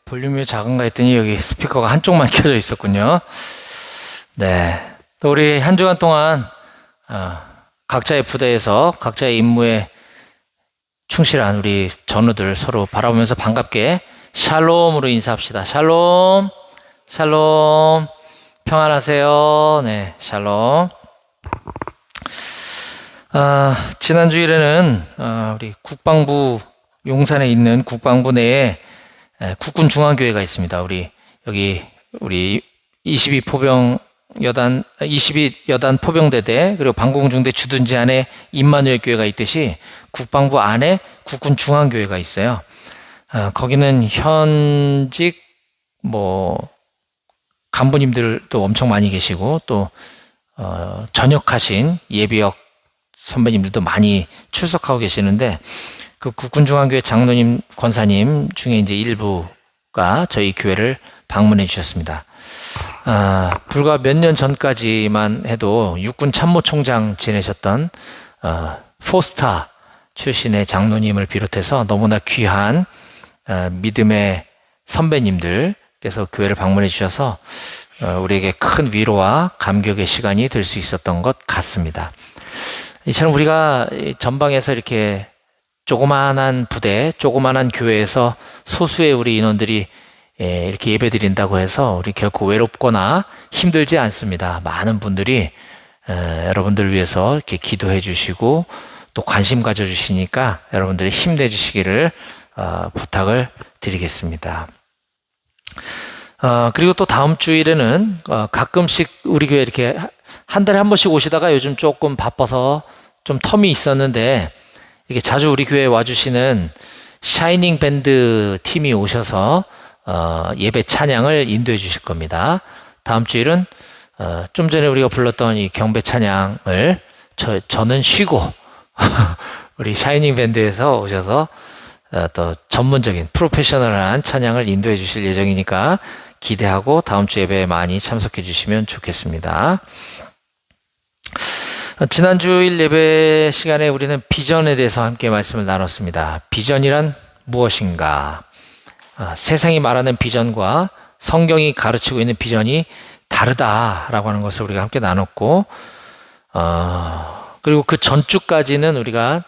볼륨이 작은가 했더니 여기 스피커가 한쪽만 켜져 있었군요. 네. 또 우리 한 주간 동안 각자의 부대에서 각자의 임무에 충실한 우리 전우들 서로 바라보면서 반갑게 샬롬으로 인사합시다. 샬롬, 샬롬, 평안하세요. 네, 샬롬. 지난 주일에는 우리 국방부 용산에 있는 국방부 내에 국군 중앙교회가 있습니다. 여기 22여단 포병대대 그리고 방공중대 주둔지 안에 임마누엘 교회가 있듯이 국방부 안에 국군 중앙교회가 있어요. 거기는 현직 간부님들도 엄청 많이 계시고 또 전역하신 예비역 선배님들도 많이 출석하고 계시는데 그 국군 중앙교회 장로님 권사님 중에 이제 일부가 저희 교회를 방문해 주셨습니다. 불과 몇 년 전까지만 해도 육군 참모총장 지내셨던 포스타 출신의 장로님을 비롯해서 너무나 귀한 믿음의 선배님들께서 교회를 방문해 주셔서 우리에게 큰 위로와 감격의 시간이 될 수 있었던 것 같습니다. 이처럼 우리가 전방에서 이렇게 조그마한 부대, 조그마한 교회에서 소수의 우리 인원들이 이렇게 예배드린다고 해서 우리 결코 외롭거나 힘들지 않습니다. 많은 분들이 여러분들 위해서 이렇게 기도해 주시고 또 관심 가져 주시니까 여러분들이 힘내 주시기를 부탁을 드리겠습니다. 그리고 또 다음 주일에는 가끔씩 우리 교회 이렇게 한 달에 한 번씩 오시다가 요즘 조금 바빠서 좀 텀이 있었는데 이렇게 자주 우리 교회에 와주시는 샤이닝 밴드 팀이 오셔서 예배 찬양을 인도해 주실 겁니다. 다음 주일은 좀 전에 우리가 불렀던 이 경배 찬양을 저는 쉬고 우리 샤이닝 밴드에서 오셔서 또 전문적인 프로페셔널한 찬양을 인도해 주실 예정이니까 기대하고 다음 주 예배에 많이 참석해 주시면 좋겠습니다. 지난주일 예배 시간에 우리는 비전에 대해서 함께 말씀을 나눴습니다. 비전이란 무엇인가? 세상이 말하는 비전과 성경이 가르치고 있는 비전이 다르다라고 하는 것을 우리가 함께 나눴고, 그리고 그 전주까지는 우리가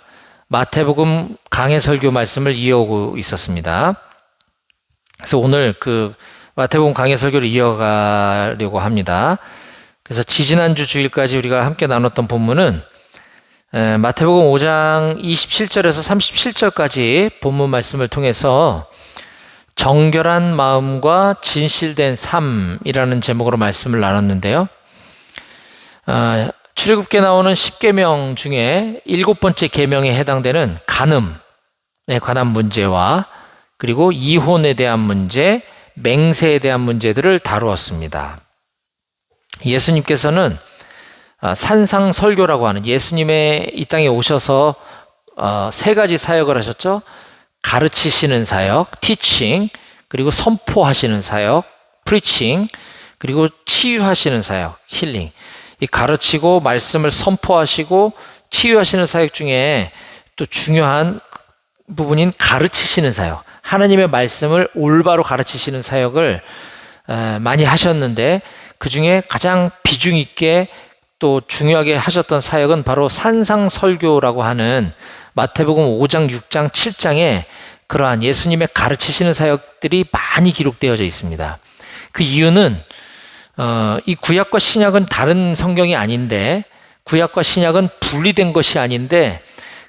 마태복음 강해 설교 말씀을 이어오고 있었습니다. 그래서 오늘 그 마태복음 강해 설교를 이어가려고 합니다. 그래서 지지난주 주일까지 우리가 함께 나눴던 본문은 마태복음 5장 27절에서 37절까지 본문 말씀을 통해서 정결한 마음과 진실된 삶이라는 제목으로 말씀을 나눴는데요. 출애굽기에 나오는 10계명 중에 7번째 계명에 해당되는 간음에 관한 문제와 그리고 이혼에 대한 문제, 맹세에 대한 문제들을 다루었습니다. 예수님께서는 산상설교라고 하는 예수님의 이 땅에 오셔서 3가지 사역을 하셨죠. 가르치시는 사역, teaching, 그리고 선포하시는 사역, preaching, 그리고 치유하시는 사역, healing. 이 가르치고 말씀을 선포하시고 치유하시는 사역 중에 또 중요한 부분인 가르치시는 사역, 하나님의 말씀을 올바로 가르치시는 사역을 많이 하셨는데 그 중에 가장 비중 있게 또 중요하게 하셨던 사역은 바로 산상설교라고 하는 마태복음 5장, 6장, 7장에 그러한 예수님의 가르치시는 사역들이 많이 기록되어져 있습니다. 그 이유는 이 구약과 신약은 다른 성경이 아닌데, 구약과 신약은 분리된 것이 아닌데,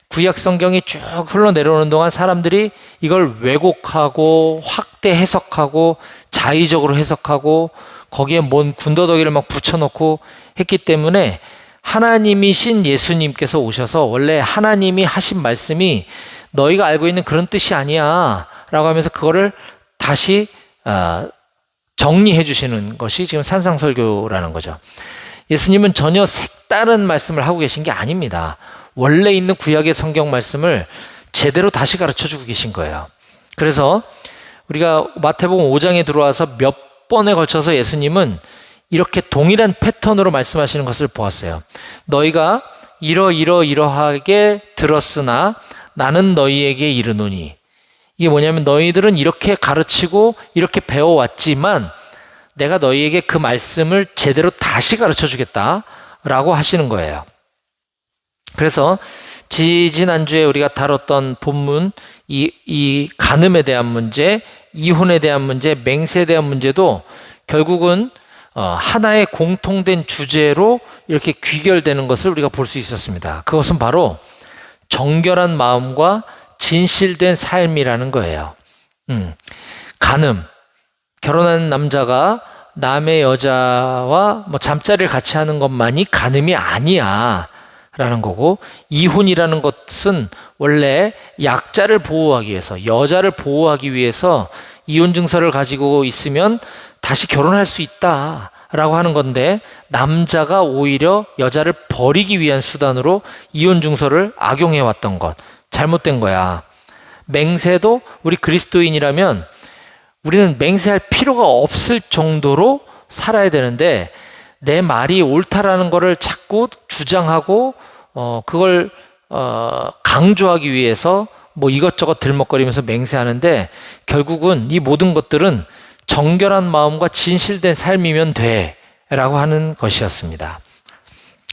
구약 성경이 쭉 흘러내려오는 동안 사람들이 이걸 왜곡하고 확대 해석하고 자의적으로 해석하고 거기에 뭔 군더더기를 막 붙여놓고 했기 때문에 하나님이신 예수님께서 오셔서 원래 하나님이 하신 말씀이 너희가 알고 있는 그런 뜻이 아니야 라고 하면서 그거를 다시 정리해 주시는 것이 지금 산상설교라는 거죠. 예수님은 전혀 색다른 말씀을 하고 계신 게 아닙니다. 원래 있는 구약의 성경 말씀을 제대로 다시 가르쳐주고 계신 거예요. 그래서 우리가 마태복음 5장에 들어와서 몇 번에 걸쳐서 예수님은 이렇게 동일한 패턴으로 말씀하시는 것을 보았어요. 너희가 이러이러하게 들었으나 나는 너희에게 이르노니, 이게 뭐냐면 너희들은 이렇게 가르치고 이렇게 배워왔지만 내가 너희에게 그 말씀을 제대로 다시 가르쳐 주겠다라고 하시는 거예요. 그래서 지난주에 우리가 다뤘던 본문, 이 간음에 대한 문제, 이혼에 대한 문제, 맹세에 대한 문제도 결국은 하나의 공통된 주제로 이렇게 귀결되는 것을 우리가 볼 수 있었습니다. 그것은 바로 정결한 마음과 진실된 삶이라는 거예요. 간음, 결혼한 남자가 남의 여자와 잠자리를 같이 하는 것만이 간음이 아니야 라는 거고, 이혼이라는 것은 원래 약자를 보호하기 위해서, 여자를 보호하기 위해서 이혼 증서를 가지고 있으면 다시 결혼할 수 있다 라고 하는 건데, 남자가 오히려 여자를 버리기 위한 수단으로 이혼 증서를 악용해 왔던 것, 잘못된 거야. 맹세도 우리 그리스도인이라면 우리는 맹세할 필요가 없을 정도로 살아야 되는데, 내 말이 옳다라는 거를 자꾸 주장하고 그걸 강조하기 위해서 이것저것 들먹거리면서 맹세하는데, 결국은 이 모든 것들은 정결한 마음과 진실된 삶이면 돼 라고 하는 것이었습니다.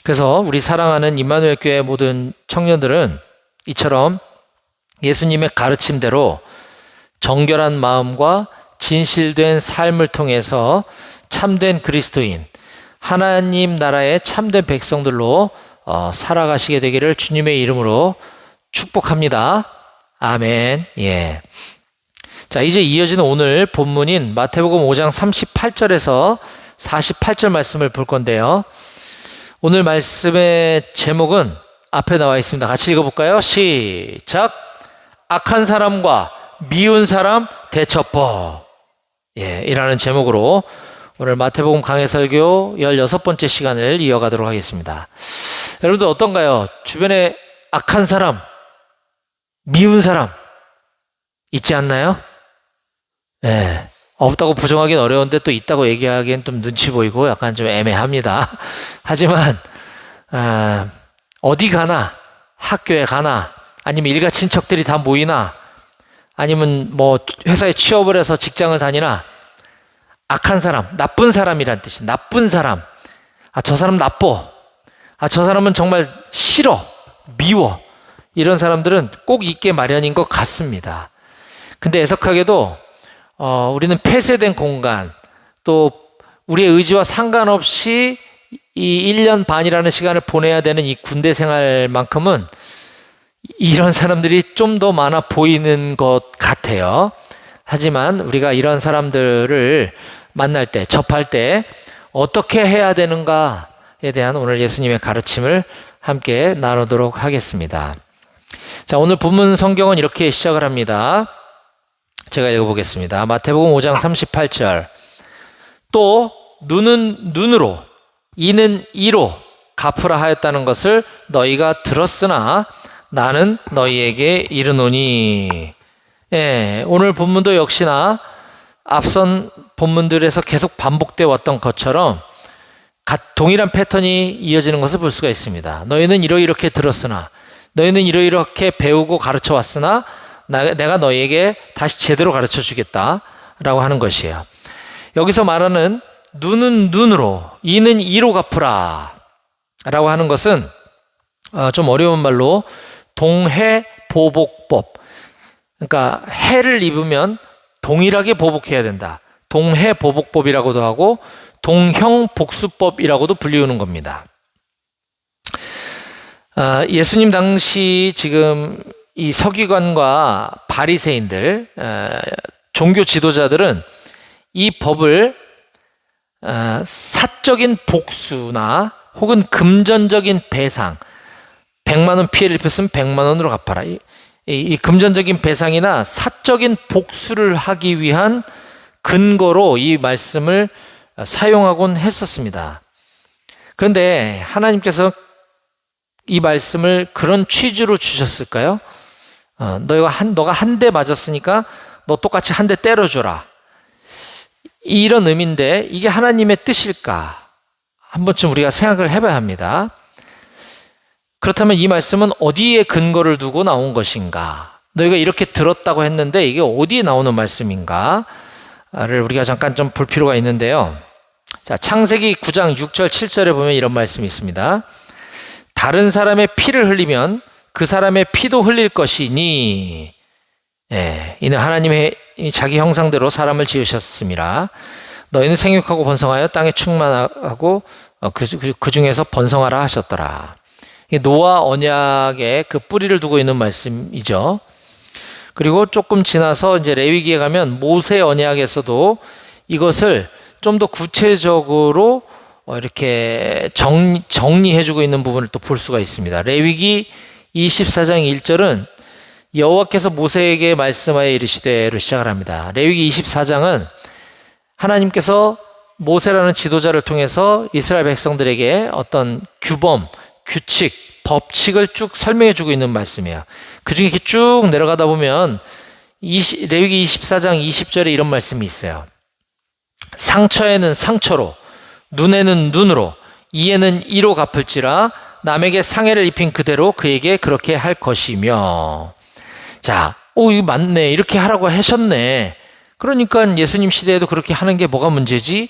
그래서 우리 사랑하는 임마누엘 교회 모든 청년들은 이처럼 예수님의 가르침대로 정결한 마음과 진실된 삶을 통해서 참된 그리스도인, 하나님 나라의 참된 백성들로 살아가시게 되기를 주님의 이름으로 축복합니다. 아멘. 예. 자, 이제 이어지는 오늘 본문인 마태복음 5장 38절에서 48절 말씀을 볼 건데요. 오늘 말씀의 제목은 앞에 나와 있습니다. 같이 읽어볼까요? 시작. 악한 사람과 미운 사람 대처법. 예, 이라는 제목으로 오늘 마태복음 강해 설교 16번째 시간을 이어가도록 하겠습니다. 여러분들 어떤가요? 주변에 악한 사람, 미운 사람 있지 않나요? 예, 없다고 부정하기는 어려운데 또 있다고 얘기하기엔 좀 눈치 보이고 약간 좀 애매합니다. 하지만 어디 가나, 학교에 가나, 아니면 일가 친척들이 다 모이나, 아니면 회사에 취업을 해서 직장을 다니나, 악한 사람, 나쁜 사람이란 뜻이, 나쁜 사람. 저 사람 나빠. 저 사람은 정말 싫어, 미워. 이런 사람들은 꼭 있게 마련인 것 같습니다. 근데 애석하게도 우리는 폐쇄된 공간, 또 우리의 의지와 상관없이 이 1년 반이라는 시간을 보내야 되는 이 군대 생활만큼은 이런 사람들이 좀 더 많아 보이는 것 같아요. 하지만 우리가 이런 사람들을 만날 때, 접할 때 어떻게 해야 되는가에 대한 오늘 예수님의 가르침을 함께 나누도록 하겠습니다. 자, 오늘 본문 성경은 이렇게 시작을 합니다. 제가 읽어보겠습니다. 마태복음 5장 38절. 또 눈은 눈으로, 이는 이로 갚으라 하였다는 것을 너희가 들었으나 나는 너희에게 이르노니. 예, 오늘 본문도 역시나 앞선 본문들에서 계속 반복되어 왔던 것처럼 동일한 패턴이 이어지는 것을 볼 수가 있습니다. 너희는 이렇게 들었으나, 너희는 이렇게 배우고 가르쳐 왔으나 내가 너희에게 다시 제대로 가르쳐 주겠다라고 하는 것이에요. 여기서 말하는 눈은 눈으로, 이는 이로 갚으라 라고 하는 것은 좀 어려운 말로 동해보복법, 그러니까 해를 입으면 동일하게 보복해야 된다. 동해보복법이라고도 하고 동형복수법이라고도 불리우는 겁니다. 예수님 당시 지금 이 서기관과 바리새인들, 종교 지도자들은 이 법을 사적인 복수나 혹은 금전적인 배상, 100만 원 피해를 입혔으면 100만 원으로 갚아라. 이 금전적인 배상이나 사적인 복수를 하기 위한 근거로 이 말씀을 사용하곤 했었습니다. 그런데 하나님께서 이 말씀을 그런 취지로 주셨을까요? 너가 한 대 맞았으니까 너 똑같이 한 대 때려줘라. 이런 의미인데 이게 하나님의 뜻일까? 한 번쯤 우리가 생각을 해봐야 합니다. 그렇다면 이 말씀은 어디에 근거를 두고 나온 것인가? 너희가 이렇게 들었다고 했는데 이게 어디에 나오는 말씀인가를 우리가 잠깐 좀 볼 필요가 있는데요. 자, 창세기 9장 6절 7절에 보면 이런 말씀이 있습니다. 다른 사람의 피를 흘리면 그 사람의 피도 흘릴 것이니, 이는 하나님의 자기 형상대로 사람을 지으셨습니다. 너희는 생육하고 번성하여 땅에 충만하고 그 중에서 번성하라 하셨더라. 노아 언약의 그 뿌리를 두고 있는 말씀이죠. 그리고 조금 지나서 이제 레위기에 가면 모세 언약에서도 이것을 좀 더 구체적으로 이렇게 정리해주고 있는 부분을 또 볼 수가 있습니다. 레위기 24장 1절은 여호와께서 모세에게 말씀하여 이르시되로 시작을 합니다. 레위기 24장은 하나님께서 모세라는 지도자를 통해서 이스라엘 백성들에게 어떤 규범, 규칙, 법칙을 쭉 설명해 주고 있는 말씀이에요. 그 중에 이렇게 쭉 내려가다 보면 레위기 24장 20절에 이런 말씀이 있어요. 상처에는 상처로, 눈에는 눈으로, 이에는 이로 갚을지라 남에게 상해를 입힌 그대로 그에게 그렇게 할 것이며. 자, 이거 맞네. 이렇게 하라고 하셨네. 그러니까 예수님 시대에도 그렇게 하는 게 뭐가 문제지?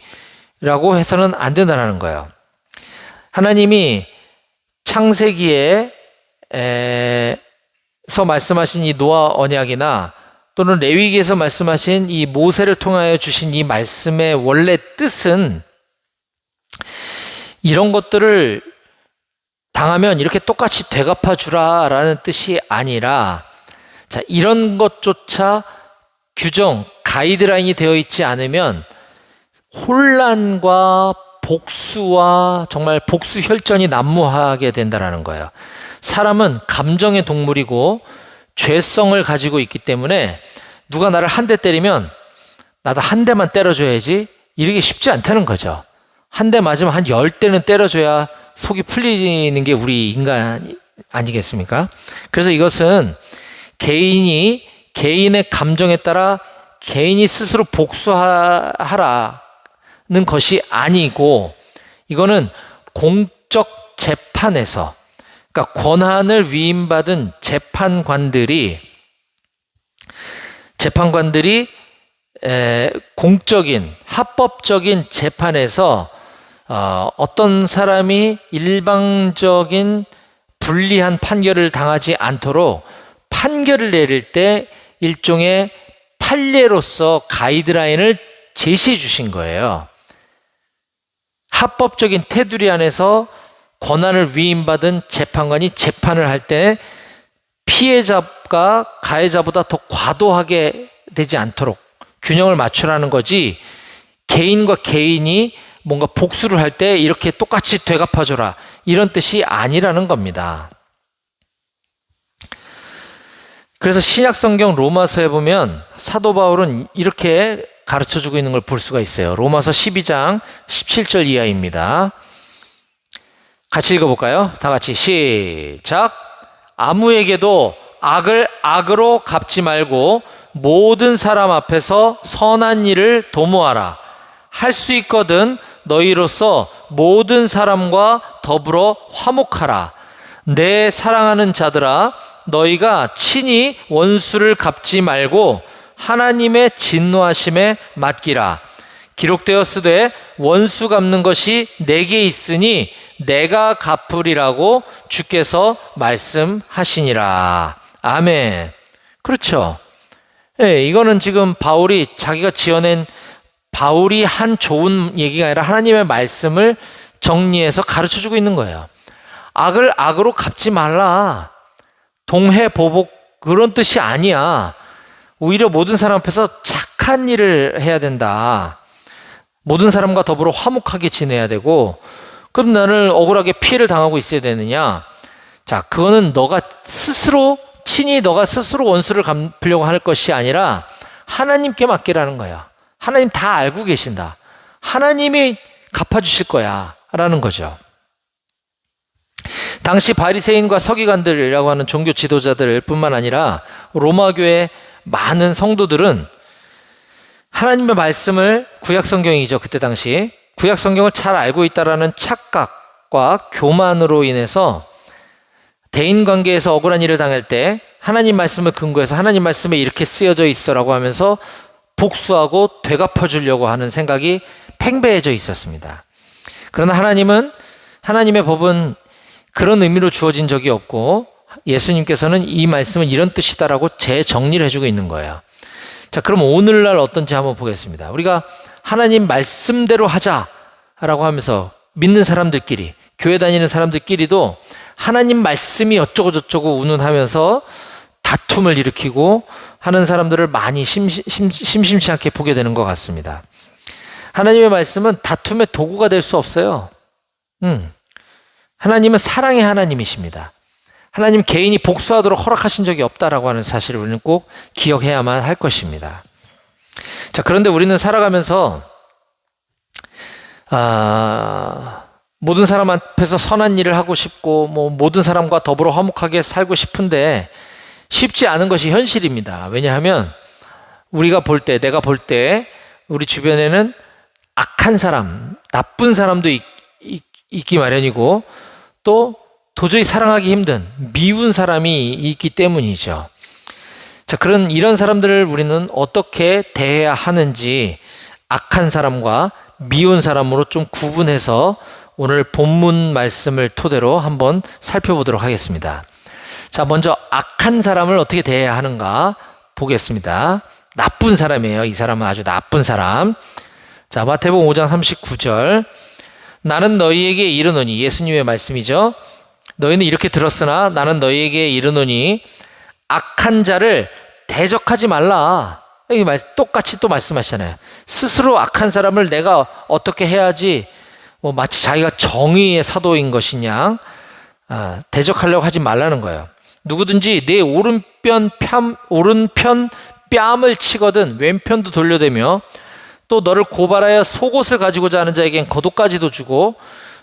라고 해서는 안 된다는 거예요. 하나님이 창세기에 서 말씀하신 이 노아 언약이나 또는 레위기에서 말씀하신 이 모세를 통하여 주신 이 말씀의 원래 뜻은 이런 것들을 당하면 이렇게 똑같이 되갚아 주라라는 뜻이 아니라, 자, 이런 것조차 규정, 가이드라인이 되어 있지 않으면 혼란과 복수와 정말 복수 혈전이 난무하게 된다는 거예요. 사람은 감정의 동물이고 죄성을 가지고 있기 때문에 누가 나를 한 대 때리면 나도 한 대만 때려줘야지 이러기 쉽지 않다는 거죠. 한 대 맞으면 한 10대는 때려줘야 속이 풀리는 게 우리 인간 아니겠습니까? 그래서 이것은 개인의 감정에 따라 개인이 스스로 복수하라는 것이 아니고, 이거는 공적 재판에서, 그러니까 권한을 위임받은 재판관들이 공적인 합법적인 재판에서 어떤 사람이 일방적인 불리한 판결을 당하지 않도록 판결을 내릴 때 일종의 판례로서 가이드라인을 제시해 주신 거예요. 합법적인 테두리 안에서 권한을 위임받은 재판관이 재판을 할 때 피해자가 가해자보다 더 과도하게 되지 않도록 균형을 맞추라는 거지, 개인과 개인이 뭔가 복수를 할 때 이렇게 똑같이 되갚아줘라 이런 뜻이 아니라는 겁니다. 그래서 신약성경 로마서에 보면 사도 바울은 이렇게 가르쳐주고 있는 걸 볼 수가 있어요. 로마서 12장 17절 이하입니다. 같이 읽어볼까요? 다 같이 시작. 아무에게도 악을 악으로 갚지 말고 모든 사람 앞에서 선한 일을 도모하라. 할 수 있거든 너희로서 모든 사람과 더불어 화목하라. 내 사랑하는 자들아, 너희가 친히 원수를 갚지 말고 하나님의 진노하심에 맡기라. 기록되었으되 원수 갚는 것이 내게 있으니 내가 갚으리라고 주께서 말씀하시니라. 아멘. 그렇죠. 네, 이거는 지금 바울이 자기가 지어낸 바울이 한 좋은 얘기가 아니라 하나님의 말씀을 정리해서 가르쳐주고 있는 거예요. 악을 악으로 갚지 말라. 동해보복 그런 뜻이 아니야. 오히려 모든 사람 앞에서 착한 일을 해야 된다. 모든 사람과 더불어 화목하게 지내야 되고, 그럼 나는 억울하게 피해를 당하고 있어야 되느냐? 자, 그거는 친히 너가 스스로 원수를 갚으려고 할 것이 아니라 하나님께 맡기라는 거야. 하나님 다 알고 계신다. 하나님이 갚아주실 거야 라는 거죠. 당시 바리새인과 서기관들이라고 하는 종교 지도자들 뿐만 아니라 로마교의 많은 성도들은 하나님의 말씀을, 구약성경이죠, 그때 당시 구약성경을 잘 알고 있다라는 착각과 교만으로 인해서 대인 관계에서 억울한 일을 당할 때 하나님 말씀을 근거해서 하나님 말씀에 이렇게 쓰여져 있어라고 하면서 복수하고 되갚아 주려고 하는 생각이 팽배해져 있었습니다. 그러나 하나님은, 하나님의 법은 그런 의미로 주어진 적이 없고 예수님께서는 이 말씀은 이런 뜻이다라고 재정리를 해주고 있는 거예요. 자, 그럼 오늘날 어떤지 한번 보겠습니다. 우리가 하나님 말씀대로 하자라고 하면서 믿는 사람들끼리, 교회 다니는 사람들끼리도 하나님 말씀이 어쩌고 저쩌고 운운하면서 다툼을 일으키고 하는 사람들을 많이 심심치 않게 보게 되는 것 같습니다. 하나님의 말씀은 다툼의 도구가 될 수 없어요. 하나님은 사랑의 하나님이십니다. 하나님 개인이 복수하도록 허락하신 적이 없다라고 하는 사실을 우리는 꼭 기억해야만 할 것입니다. 자, 그런데 우리는 살아가면서 모든 사람 앞에서 선한 일을 하고 싶고 모든 사람과 더불어 화목하게 살고 싶은데 쉽지 않은 것이 현실입니다. 왜냐하면 우리가 볼 때, 내가 볼 때 우리 주변에는 악한 사람, 나쁜 사람도 있기 마련이고 또 도저히 사랑하기 힘든 미운 사람이 있기 때문이죠. 자, 이런 사람들을 우리는 어떻게 대해야 하는지 악한 사람과 미운 사람으로 좀 구분해서 오늘 본문 말씀을 토대로 한번 살펴보도록 하겠습니다. 자, 먼저 악한 사람을 어떻게 대해야 하는가 보겠습니다. 나쁜 사람이에요. 이 사람은 아주 나쁜 사람. 자, 마태복음 5장 39절. 나는 너희에게 이르노니, 예수님의 말씀이죠. 너희는 이렇게 들었으나 나는 너희에게 이르노니 악한 자를 대적하지 말라. 여기 똑같이 또 말씀하시잖아요. 스스로 악한 사람을 내가 어떻게 해야지 마치 자기가 정의의 사도인 것이냐 대적하려고 하지 말라는 거예요. 누구든지 내 오른편 뺨을 치거든 왼편도 돌려대며 또 너를 고발하여 속옷을 가지고자 하는 자에겐 겉옷까지도 주고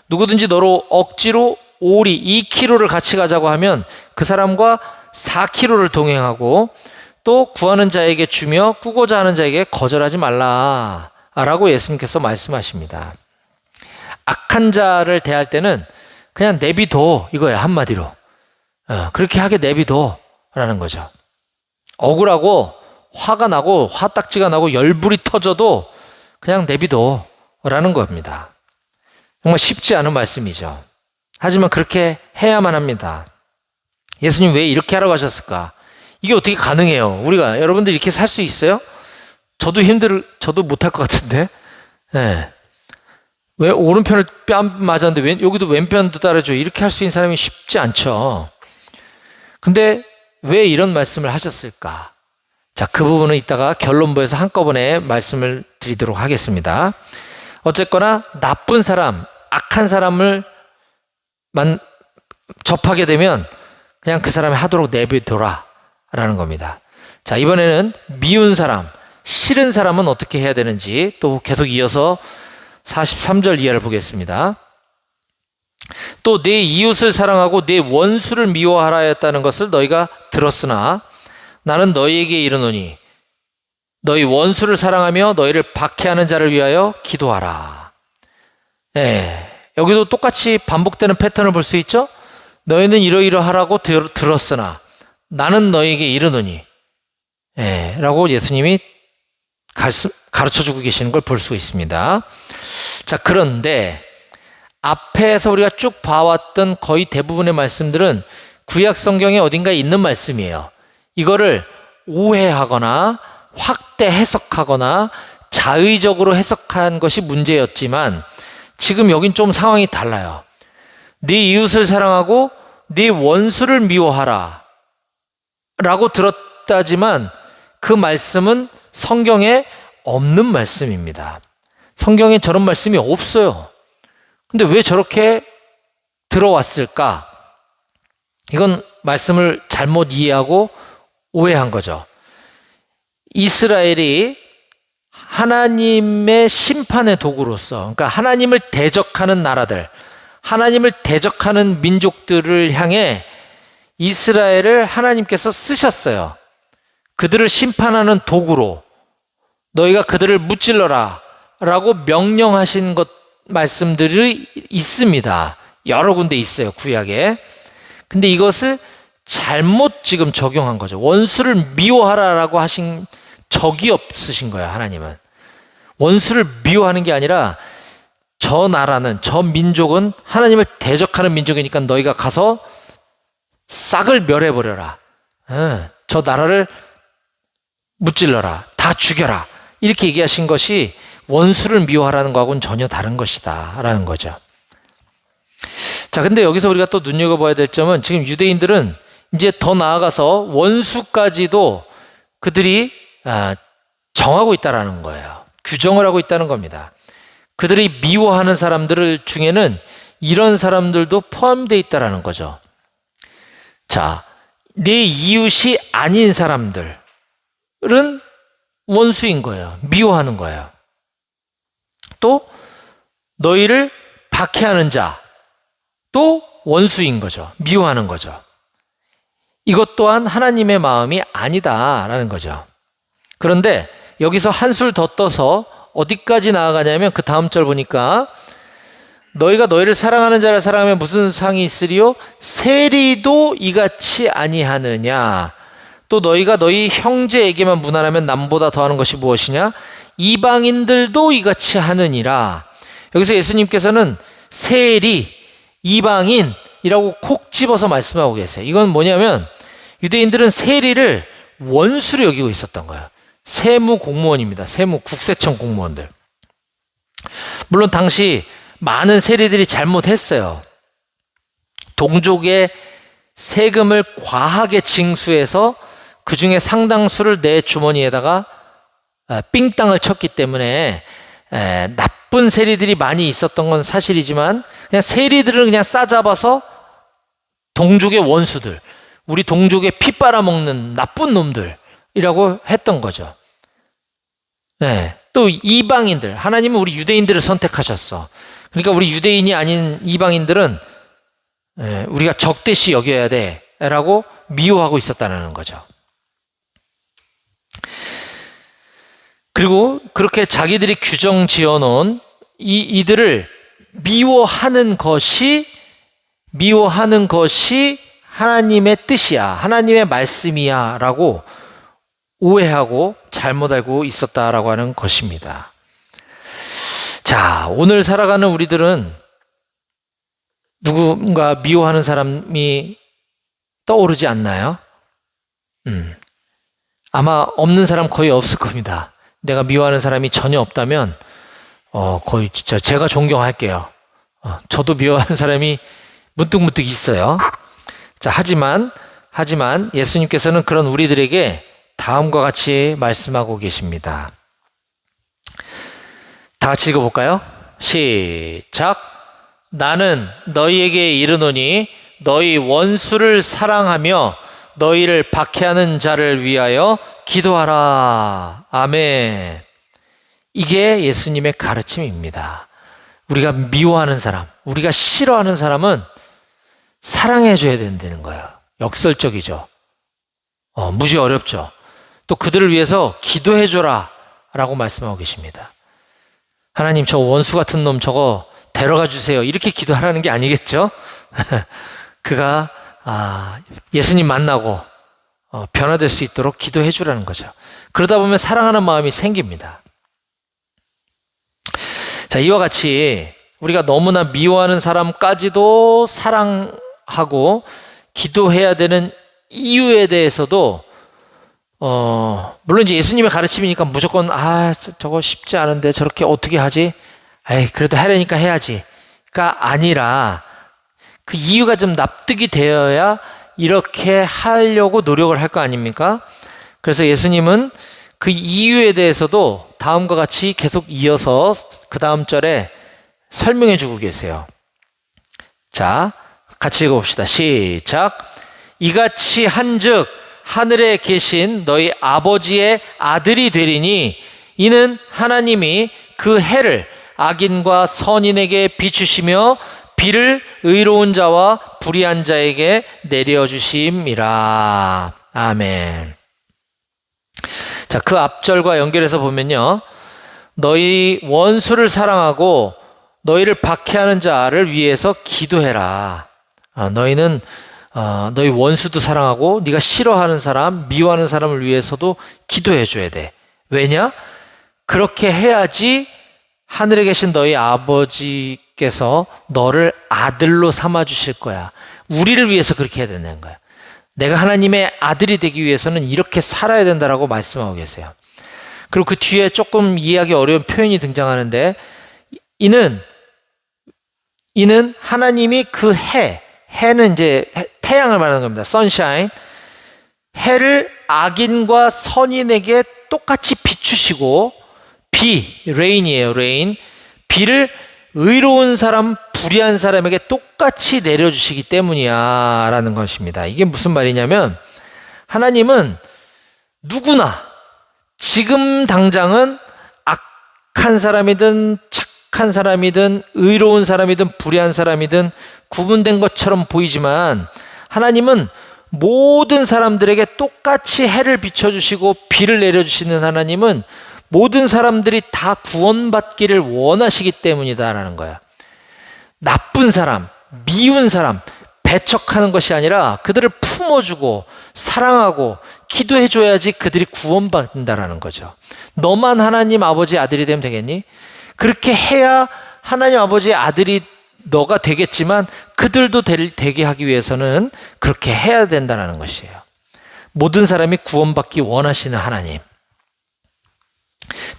누구든지 너로 억지로 오리 2kg를 같이 가자고 하면 그 사람과 4kg를 동행하고 또 구하는 자에게 주며 꾸고자 하는 자에게 거절하지 말라 라고 예수님께서 말씀하십니다. 악한 자를 대할 때는 그냥 내비둬 이거예요. 한마디로 그렇게 하게 내비둬 라는 거죠. 억울하고 화가 나고 화딱지가 나고 열불이 터져도 그냥 내비둬 라는 겁니다. 정말 쉽지 않은 말씀이죠. 하지만 그렇게 해야만 합니다. 예수님 왜 이렇게 하라고 하셨을까? 이게 어떻게 가능해요? 우리가 여러분들 이렇게 살 수 있어요? 저도 못할 것 같은데. 네. 왜 오른편을 뺨 맞았는데 여기도 왼편도 따라줘? 이렇게 할 수 있는 사람이 쉽지 않죠. 근데 왜 이런 말씀을 하셨을까? 자, 그 부분은 이따가 결론부에서 한꺼번에 말씀을 드리도록 하겠습니다. 어쨌거나 나쁜 사람, 악한 사람을 접하게 되면 그냥 그 사람이 하도록 내비둬라 라는 겁니다. 자, 이번에는 미운 사람, 싫은 사람은 어떻게 해야 되는지 또 계속 이어서 43절 이하를 보겠습니다. 또 내 이웃을 사랑하고 내 원수를 미워하라 했다는 것을 너희가 들었으나 나는 너희에게 이르노니 너희 원수를 사랑하며 너희를 박해하는 자를 위하여 기도하라. 여기도 똑같이 반복되는 패턴을 볼 수 있죠. 너희는 이러이러하라고 들었으나 나는 너희에게 이르노니 라고 예수님이 가르쳐주고 계시는 걸 볼 수 있습니다. 자, 그런데 앞에서 우리가 쭉 봐왔던 거의 대부분의 말씀들은 구약 성경에 어딘가에 있는 말씀이에요. 이거를 오해하거나 확대 해석하거나 자의적으로 해석한 것이 문제였지만 지금 여긴 좀 상황이 달라요. 네 이웃을 사랑하고 네 원수를 미워하라 라고 들었다지만 그 말씀은 성경에 없는 말씀입니다. 성경에 저런 말씀이 없어요. 근데 왜 저렇게 들어왔을까? 이건 말씀을 잘못 이해하고 오해한 거죠. 이스라엘이 하나님의 심판의 도구로서, 그러니까 하나님을 대적하는 나라들, 하나님을 대적하는 민족들을 향해 이스라엘을 하나님께서 쓰셨어요. 그들을 심판하는 도구로 너희가 그들을 무찔러라 라고 명령하신 말씀들이 있습니다. 여러 군데 있어요, 구약에. 근데 이것을 잘못 지금 적용한 거죠. 원수를 미워하라라고 하신 적이 없으신 거예요, 하나님은. 원수를 미워하는 게 아니라 저 나라는, 저 민족은 하나님을 대적하는 민족이니까 너희가 가서 싹을 멸해버려라. 저 나라를 무찔러라. 다 죽여라. 이렇게 얘기하신 것이 원수를 미워하라는 거하고는 전혀 다른 것이다 라는 거죠. 자, 근데 여기서 우리가 또 눈여겨봐야 될 점은 지금 유대인들은 이제 더 나아가서 원수까지도 그들이 정하고 있다라는 거예요. 규정을 하고 있다는 겁니다. 그들이 미워하는 사람들 중에는 이런 사람들도 포함되어 있다라는 거죠. 자, 내 이웃이 아닌 사람들은 원수인 거예요. 미워하는 거예요. 또 너희를 박해하는 자도 원수인 거죠. 미워하는 거죠. 이것 또한 하나님의 마음이 아니다라는 거죠. 그런데 여기서 한술 더 떠서 어디까지 나아가냐면 그 다음 절 보니까 너희가 너희를 사랑하는 자를 사랑하면 무슨 상이 있으리요? 세리도 이같이 아니하느냐. 또 너희가 너희 형제에게만 무난하면 남보다 더하는 것이 무엇이냐? 이방인들도 이같이 하느니라. 여기서 예수님께서는 세리, 이방인이라고 콕 집어서 말씀하고 계세요. 이건 뭐냐면 유대인들은 세리를 원수로 여기고 있었던 거예요. 세무 공무원입니다. 세무 국세청 공무원들. 물론 당시 많은 세리들이 잘못했어요. 동족의 세금을 과하게 징수해서 그 중에 상당수를 내 주머니에다가 삥땅을 쳤기 때문에 나쁜 세리들이 많이 있었던 건 사실이지만 그냥 세리들을 그냥 싸잡아서 동족의 원수들, 우리 동족의 피 빨아먹는 나쁜 놈들이라고 했던 거죠. 네. 또 이방인들, 하나님은 우리 유대인들을 선택하셨어. 그러니까 우리 유대인이 아닌 이방인들은 우리가 적대시 여겨야 돼 라고 미워하고 있었다는 거죠. 그리고 그렇게 자기들이 규정 지어놓은 이들을 미워하는 것이 하나님의 뜻이야, 하나님의 말씀이야 라고 오해하고 잘못 알고 있었다라고 하는 것입니다. 자, 오늘 살아가는 우리들은 누군가 미워하는 사람이 떠오르지 않나요? 아마 없는 사람 거의 없을 겁니다. 내가 미워하는 사람이 전혀 없다면 거의 진짜 제가 존경할게요. 저도 미워하는 사람이 문득문득 있어요. 자, 하지만 예수님께서는 그런 우리들에게 다음과 같이 말씀하고 계십니다. 다 같이 읽어볼까요? 시작. 나는 너희에게 이르노니 너희 원수를 사랑하며 너희를 박해하는 자를 위하여 기도하라. 아멘. 이게 예수님의 가르침입니다. 우리가 미워하는 사람, 우리가 싫어하는 사람은 사랑해줘야 된다는 거예요. 역설적이죠. 무지 어렵죠. 또 그들을 위해서 기도해줘라 라고 말씀하고 계십니다. 하나님, 저 원수 같은 놈 저거 데려가 주세요. 이렇게 기도하라는 게 아니겠죠? 그가 예수님 만나고 변화될 수 있도록 기도해 주라는 거죠. 그러다 보면 사랑하는 마음이 생깁니다. 자, 이와 같이 우리가 너무나 미워하는 사람까지도 사랑하고 기도해야 되는 이유에 대해서도 물론 이제 예수님의 가르침이니까 무조건 저거 쉽지 않은데 저렇게 어떻게 하지? 그래도 하려니까 해야지가 아니라 그 이유가 좀 납득이 되어야 이렇게 하려고 노력을 할 거 아닙니까? 그래서 예수님은 그 이유에 대해서도 다음과 같이 계속 이어서 그 다음 절에 설명해 주고 계세요. 자, 같이 읽어봅시다. 시작. 이같이 한즉 하늘에 계신 너희 아버지의 아들이 되리니 이는 하나님이 그 해를 악인과 선인에게 비추시며 비를 의로운 자와 불의한 자에게 내려주심이라. 아멘. 자, 그 앞절과 연결해서 보면요, 너희 원수를 사랑하고 너희를 박해하는 자를 위해서 기도해라. 너희는 너희 원수도 사랑하고 네가 싫어하는 사람, 미워하는 사람을 위해서도 기도해 줘야 돼. 왜냐? 그렇게 해야지 하늘에 계신 너희 아버지께서 너를 아들로 삼아 주실 거야. 우리를 위해서 그렇게 해야 된다는 거야. 내가 하나님의 아들이 되기 위해서는 이렇게 살아야 된다라고 말씀하고 계세요. 그리고 그 뒤에 조금 이해하기 어려운 표현이 등장하는데, 이는 하나님이 그 해는 이제 태양을 말하는 겁니다. sunshine. 해를 악인과 선인에게 똑같이 비추시고, rain이에요, rain. 비를 의로운 사람, 불의한 사람에게 똑같이 내려주시기 때문이야 라는 것입니다. 이게 무슨 말이냐면, 하나님은 누구나 지금 당장은 악한 사람이든 착한 사람이든 의로운 사람이든 불의한 사람이든 구분된 것처럼 보이지만, 하나님은 모든 사람들에게 똑같이 해를 비춰주시고 비를 내려주시는 하나님은 모든 사람들이 다 구원받기를 원하시기 때문이다라는 거야. 나쁜 사람, 미운 사람 배척하는 것이 아니라 그들을 품어주고 사랑하고 기도해줘야지 그들이 구원받는다라는 거죠. 너만 하나님 아버지 아들이 되면 되겠니? 그렇게 해야 하나님 아버지의 아들이 너가 되겠지만, 그들도 되게 하기 위해서는 그렇게 해야 된다는 것이에요. 모든 사람이 구원받기 원하시는 하나님.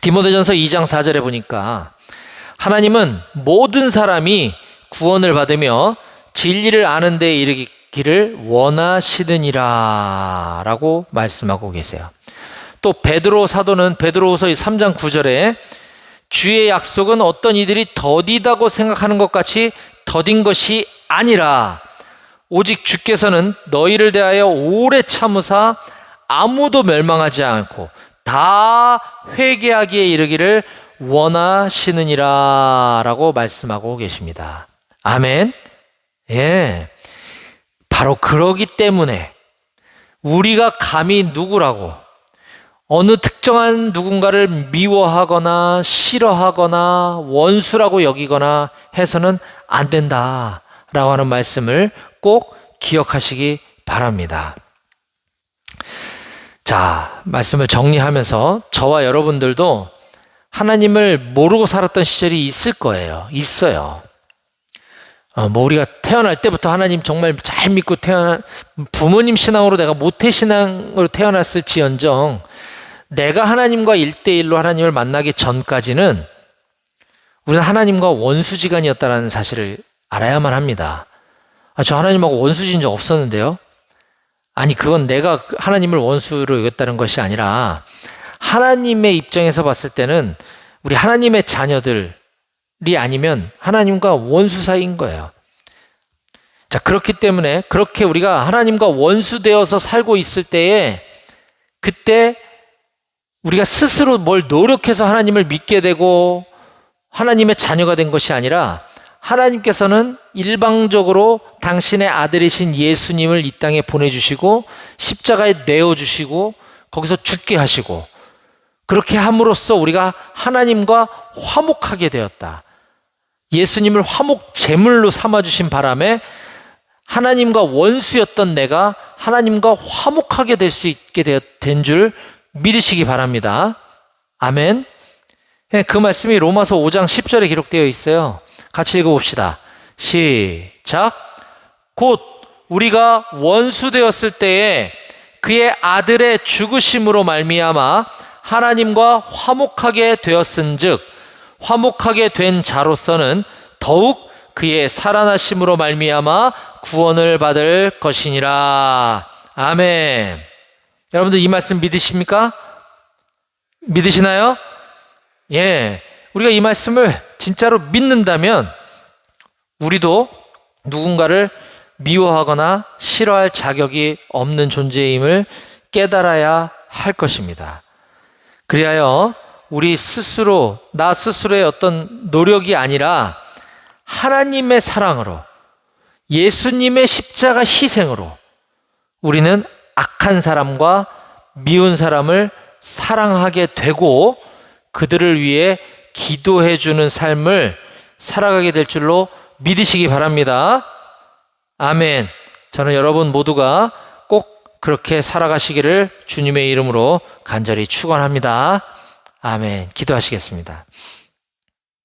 디모데전서 2장 4절에 보니까 하나님은 모든 사람이 구원을 받으며 진리를 아는 데 이르기를 원하시느니라 라고 말씀하고 계세요. 또 베드로 사도는 베드로후서 3장 9절에 주의 약속은 어떤 이들이 더디다고 생각하는 것 같이 더딘 것이 아니라 오직 주께서는 너희를 대하여 오래 참으사 아무도 멸망하지 않고 다 회개하기에 이르기를 원하시느니라 라고 말씀하고 계십니다. 아멘. 예. 바로 그러기 때문에 우리가 감히 누구라고 어느 특정한 누군가를 미워하거나 싫어하거나 원수라고 여기거나 해서는 안 된다라고 하는 말씀을 꼭 기억하시기 바랍니다. 자, 말씀을 정리하면서 저와 여러분들도 하나님을 모르고 살았던 시절이 있을 거예요. 있어요. 우리가 태어날 때부터 하나님 정말 잘 믿고 부모님 신앙으로 내가 모태 신앙으로 태어났을지언정 내가 하나님과 1대1로 하나님을 만나기 전까지는 우리는 하나님과 원수지간이었다는 사실을 알아야만 합니다. 저 하나님하고 원수진 적 없었는데요. 아니, 그건 내가 하나님을 원수로 여겼다는 것이 아니라 하나님의 입장에서 봤을 때는 우리 하나님의 자녀들이 아니면 하나님과 원수 사이인 거예요. 자, 그렇기 때문에 그렇게 우리가 하나님과 원수되어서 살고 있을 때에, 그때 우리가 스스로 뭘 노력해서 하나님을 믿게 되고 하나님의 자녀가 된 것이 아니라 하나님께서는 일방적으로 당신의 아들이신 예수님을 이 땅에 보내주시고 십자가에 내어주시고 거기서 죽게 하시고, 그렇게 함으로써 우리가 하나님과 화목하게 되었다. 예수님을 화목 제물로 삼아주신 바람에 하나님과 원수였던 내가 하나님과 화목하게 될 수 있게 된 줄 믿으시기 바랍니다. 아멘. 그 말씀이 로마서 5장 10절에 기록되어 있어요. 같이 읽어봅시다. 시작. 곧 우리가 원수 되었을 때에 그의 아들의 죽으심으로 말미암아 하나님과 화목하게 되었은즉 화목하게 된 자로서는 더욱 그의 살아나심으로 말미암아 구원을 받을 것이니라. 아멘. 여러분들 이 말씀 믿으십니까? 믿으시나요? 예. 우리가 이 말씀을 진짜로 믿는다면 우리도 누군가를 미워하거나 싫어할 자격이 없는 존재임을 깨달아야 할 것입니다. 그리하여 우리 스스로, 나 스스로의 어떤 노력이 아니라 하나님의 사랑으로, 예수님의 십자가 희생으로 우리는 악한 사람과 미운 사람을 사랑하게 되고 그들을 위해 기도해 주는 삶을 살아가게 될 줄로 믿으시기 바랍니다. 아멘. 저는 여러분 모두가 꼭 그렇게 살아가시기를 주님의 이름으로 간절히 축원합니다. 아멘. 기도하시겠습니다.